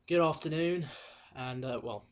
Good afternoon, and well,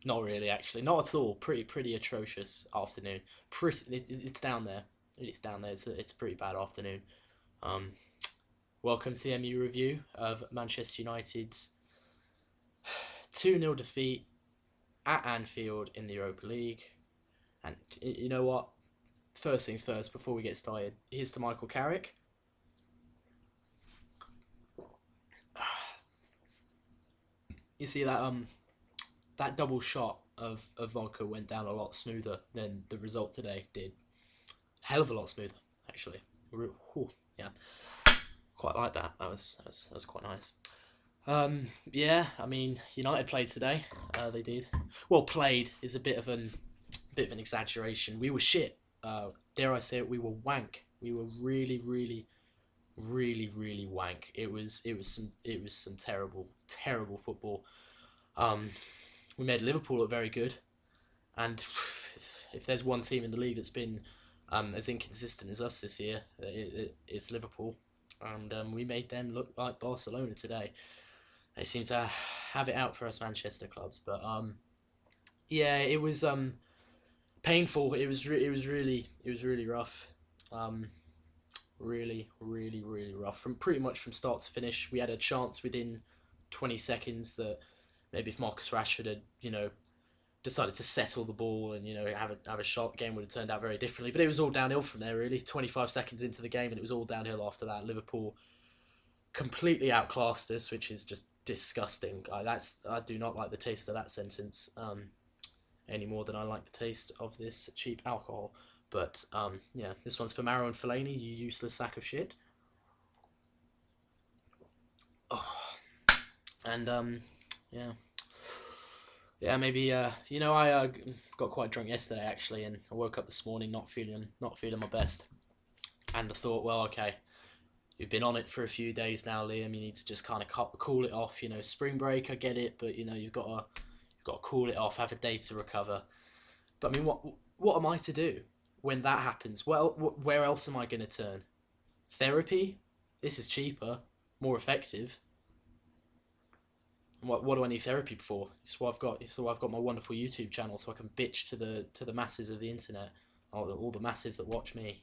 not really actually, not at all. Pretty atrocious afternoon. It's down there. It's down there. It's a pretty bad afternoon. Um, Welcome to the MU review of Manchester United's 2-0 defeat at Anfield in the Europa League. And you know what? First things first, before we get started, here's to Michael Carrick. You see that double shot of vodka went down a lot smoother than the result today did. Hell of a lot smoother, actually. Yeah, quite like that. That was quite nice. Yeah, I mean, United played today. They did. Well, played is a bit of an exaggeration. We were shit. Dare I say it? We were wank. We were really wank. It was some terrible football. Um, we made Liverpool look very good, and if there's one team in the league that's been as inconsistent as us this year, it's Liverpool, and we made them look like Barcelona today. They seem to have it out for us Manchester clubs, but yeah, it was painful. It was really rough. Um, really rough from pretty much from start to finish. We had a chance within 20 seconds that maybe if Marcus Rashford had decided to settle the ball and have a shot, game would have turned out very differently. But it was all downhill from there really. 25 seconds into the game and it was all downhill after that. Liverpool completely outclassed us, which is just disgusting. I do not like the taste of that sentence any more than I like the taste of this cheap alcohol. But yeah, this one's for Maro and Fellaini, you useless sack of shit. Oh, and yeah. Yeah, maybe I got quite drunk yesterday actually, and I woke up this morning not feeling my best, and I thought, well, okay, you've been on it for a few days now, Liam. You need to just kind of cool it off. Spring break, I get it, but you've got to cool it off, have a day to recover. But I mean, what am I to do when that happens? Well, where else am I going to turn? Therapy? This is cheaper, more effective. What do I need therapy for? It's why I've got my wonderful YouTube channel, so I can bitch to the masses of the internet, all the masses that watch me.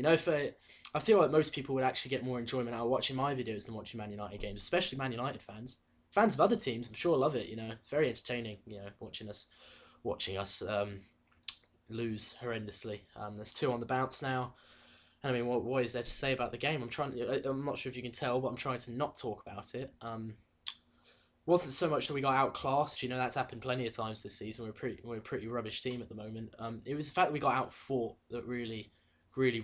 I feel like most people would actually get more enjoyment out of watching my videos than watching Man United games, especially Man United fans. Fans of other teams, I'm sure, love it. It's very entertaining. Watching us lose horrendously. There's two on the bounce now. And I mean, what is there to say about the game? I'm not sure if you can tell, but I'm trying to not talk about it. Wasn't so much that we got outclassed. That's happened plenty of times this season. We're a pretty rubbish team at the moment. It was the fact that we got outfought that really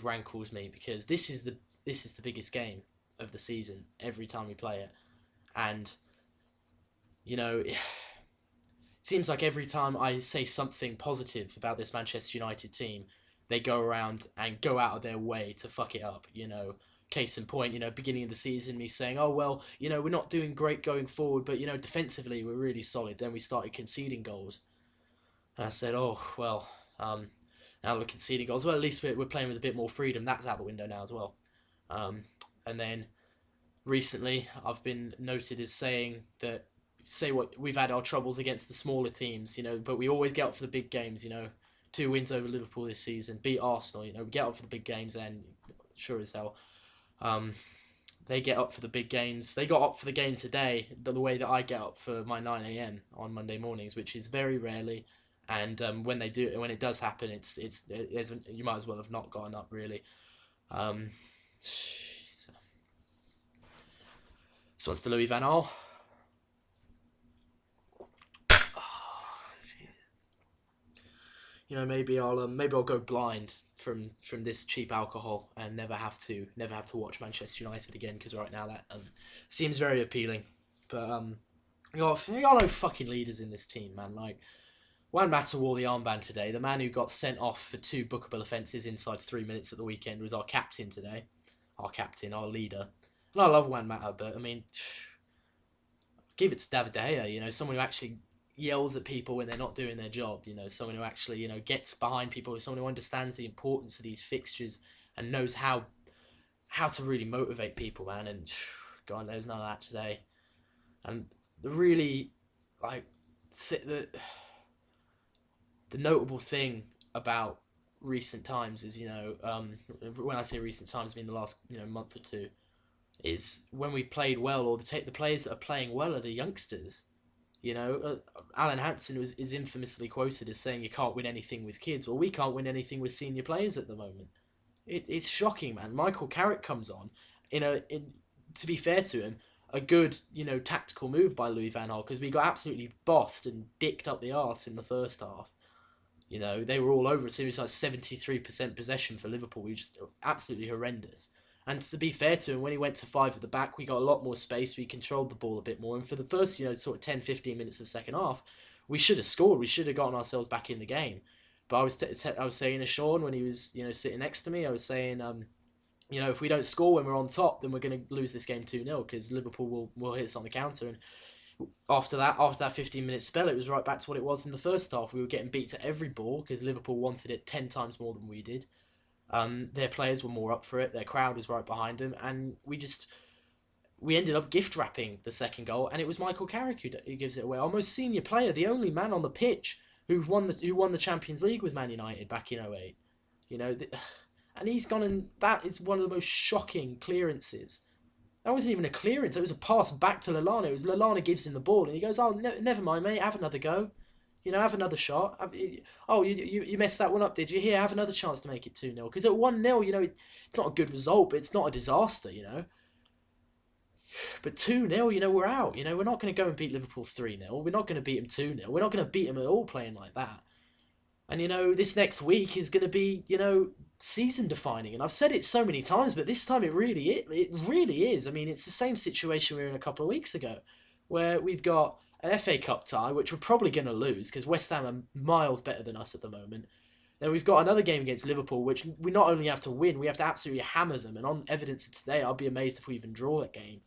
rankles me, because this is the biggest game of the season every time we play it, and it seems like every time I say something positive about this Manchester United team, they go around and go out of their way to fuck it up. Case in point, beginning of the season, me saying, oh, well, we're not doing great going forward, but, defensively, we're really solid. Then we started conceding goals. And I said, oh, well, now we're conceding goals. Well, at least we're playing with a bit more freedom. That's out the window now as well. And then recently, I've been noted as saying that, what we've had our troubles against the smaller teams, but we always get up for the big games, 2 wins over Liverpool this season, beat Arsenal, we get up for the big games, and sure as hell, they get up for the big games. They got up for the game today the way that I get up for my 9 a.m. on Monday mornings, which is very rarely. And when it does happen, you might as well have not gotten up really. This one's to Louis Van Gaal. Maybe I'll go blind from this cheap alcohol and never have to watch Manchester United again, because right now that seems very appealing. But you got no fucking leaders in this team, man. Like, Juan Mata wore the armband today. The man who got sent off for 2 bookable offences inside 3 minutes at the weekend was our captain today. Our captain, our leader. And I love Juan Mata, but I mean, give it to David De Gea. Someone who actually yells at people when they're not doing their job. Someone who actually gets behind people. Someone who understands the importance of these fixtures and knows how to really motivate people, man. And God, there's none of that today. And the really, like, the notable thing about recent times is, when I say recent times, I mean the last, month or two, is when we've played well, or the players that are playing well are the youngsters. Alan Hansen is infamously quoted as saying you can't win anything with kids. Well, we can't win anything with senior players at the moment. It's shocking, man. Michael Carrick comes on, to be fair to him, a good, tactical move by Louis van Gaal, because we got absolutely bossed and dicked up the arse in the first half. They were all over us. It was like 73% possession for Liverpool. We were just absolutely horrendous. And to be fair to him, when he went to 5 at the back, we got a lot more space. We controlled the ball a bit more. And for the first, sort of 10, 15 minutes of the second half, we should have scored. We should have gotten ourselves back in the game. But I was saying to Sean when he was, sitting next to me, I was saying, if we don't score when we're on top, then we're going to lose this game 2-0, because Liverpool will hit us on the counter. And after that 15-minute spell, it was right back to what it was in the first half. We were getting beat to every ball because Liverpool wanted it 10 times more than we did. Their players were more up for it. Their crowd was right behind them, and we ended up gift wrapping the second goal, and it was Michael Carrick who gives it away. Our most senior player, the only man on the pitch who won the Champions League with Man United back in 2008. And he's gone, and that is one of the most shocking clearances. That wasn't even a clearance. It was a pass back to Lallana. It was Lallana gives him the ball, and he goes, "Oh, never mind, mate. Have another go. Have another shot. You messed that one up, did you? Here, have another chance to make it 2-0. Because at 1-0, it's not a good result, but it's not a disaster, But 2-0, we're out. We're not going to go and beat Liverpool 3-0. We're not going to beat them 2-0. We're not going to beat them at all playing like that. And, this next week is going to be, season defining. And I've said it so many times, but this time it really is. I mean, it's the same situation we were in a couple of weeks ago, where we've got an FA Cup tie, which we're probably going to lose because West Ham are miles better than us at the moment. Then we've got another game against Liverpool, which we not only have to win, we have to absolutely hammer them. And on evidence of today, I'll be amazed if we even draw that game.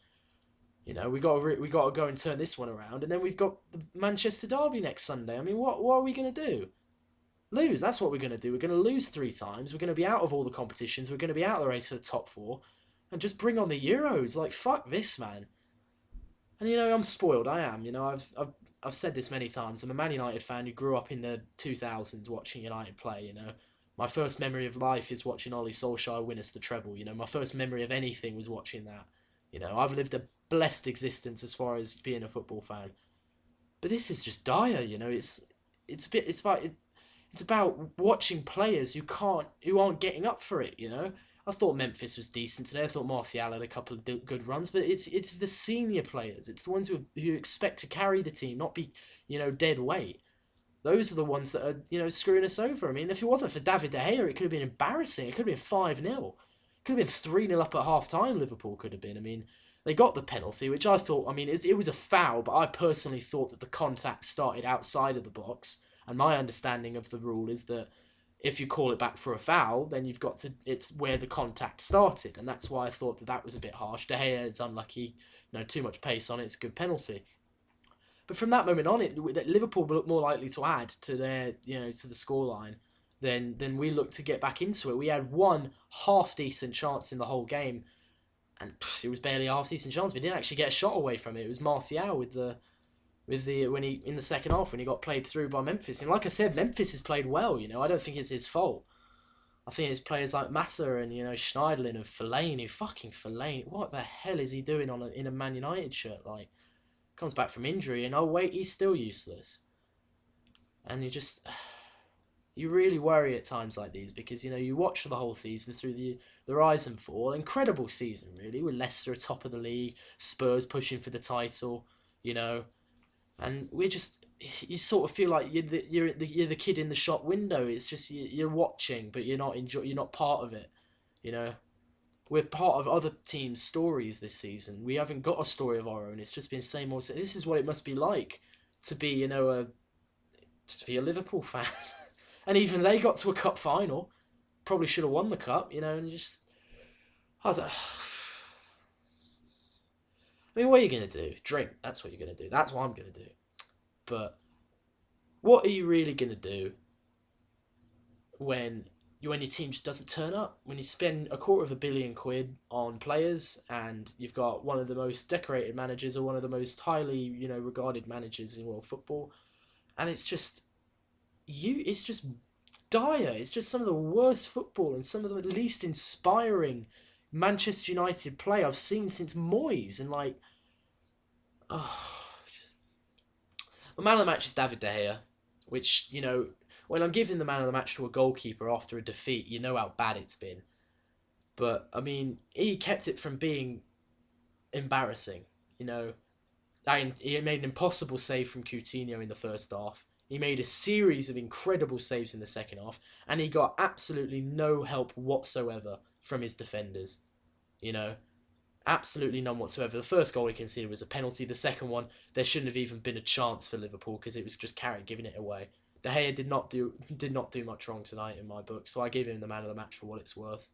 We got to go and turn this one around. And then we've got the Manchester derby next Sunday. I mean, what are we going to do? Lose. That's what we're going to do. We're going to lose 3 times. We're going to be out of all the competitions. We're going to be out of the race for the top 4. And just bring on the Euros. Like, fuck this, man. And, I'm spoiled. I am. I've said this many times. I'm a Man United fan who grew up in the 2000s watching United play, My first memory of life is watching Ollie Solskjaer win us the treble, My first memory of anything was watching that. I've lived a blessed existence as far as being a football fan. But this is just dire, It's about watching players who aren't getting up for it, I thought Memphis was decent today. I thought Martial had a couple of good runs, but it's the senior players. It's the ones who expect to carry the team, not be, dead weight. Those are the ones that are, screwing us over. I mean, if it wasn't for David De Gea, it could have been embarrassing. It could have been 5-0. It could have been 3-0 up at half-time, Liverpool could have been. I mean, they got the penalty, which I thought, it was a foul, but I personally thought that the contact started outside of the box. And my understanding of the rule is that if you call it back for a foul, then it's where the contact started. And that's why I thought that was a bit harsh. De Gea is unlucky, too much pace on it, it's a good penalty. But from that moment on, Liverpool looked more likely to add to their, to the scoreline than we looked to get back into it. We had one half-decent chance in the whole game, and it was barely a half-decent chance. We didn't actually get a shot away from it. It was Martial in the second half when he got played through by Memphis. And like I said, Memphis has played well, I don't think it's his fault. I think it's players like Massa and, Schneiderlin and Fellaini. Fucking Fellaini. What the hell is he doing in a Man United shirt? Like, comes back from injury and, oh wait, he's still useless. And you really worry at times like these because, you watch the whole season through the rise and fall. Incredible season, really, with Leicester atop of the league, Spurs pushing for the title, And you sort of feel like you're the kid in the shop window. It's just you're watching, but you're not part of it. We're part of other teams' stories this season. We haven't got a story of our own. It's just been same old. This is what it must be like to be, to be a Liverpool fan. And even they got to a cup final. Probably should have won the cup, and just I was like, what are you going to do? Drink. That's what you're going to do. That's what I'm going to do. But what are you really going to do when when your team just doesn't turn up, when you spend £250 million on players, and you've got one of the most decorated managers or one of the most highly, you know, regarded managers in world football, and it's just dire. It's just some of the worst football and some of the least inspiring Manchester United play I've seen since Moyes, and like, oh, the man of the match is David De Gea, which, you know, when I'm giving the man of the match to a goalkeeper after a defeat, you know how bad it's been. But, I mean, he kept it from being embarrassing, you know. He made an impossible save from Coutinho in the first half. He made a series of incredible saves in the second half, and he got absolutely no help whatsoever from his defenders, you know. Absolutely none whatsoever. The first goal he conceded was a penalty. The second one, there shouldn't have even been a chance for Liverpool because it was just Carrick giving it away. De Gea did not do much wrong tonight in my book, so I gave him the man of the match for what it's worth.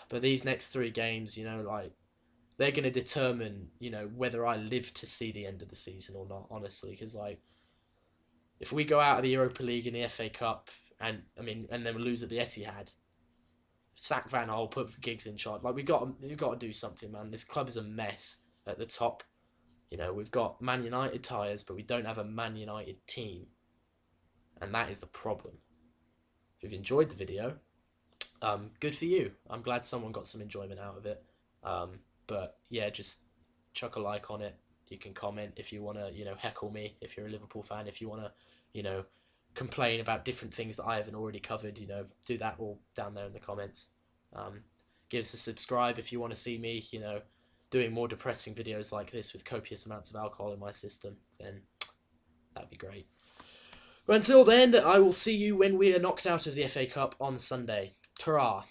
But these next 3 games, you know, like, they're going to determine, you know, whether I live to see the end of the season or not, honestly, because, like, if we go out of the Europa League and the FA Cup, and then we lose at the Etihad, sack Van Gaal, put Giggs in charge. Like, we've got to do something, man. This club is a mess at the top. You know, we've got Man United tyres, but we don't have a Man United team. And that is the problem. If you've enjoyed the video, good for you. I'm glad someone got some enjoyment out of it. But yeah, just chuck a like on it. You can comment if you want to, you know, heckle me if you're a Liverpool fan. If you want to, you know, complain about different things that I haven't already covered, you know, do that all down there in the comments. Give us a subscribe if you want to see me, you know, doing more depressing videos like this with copious amounts of alcohol in my system, then that'd be great. But until then, I will see you when we are knocked out of the FA Cup on Sunday. Ta-ra.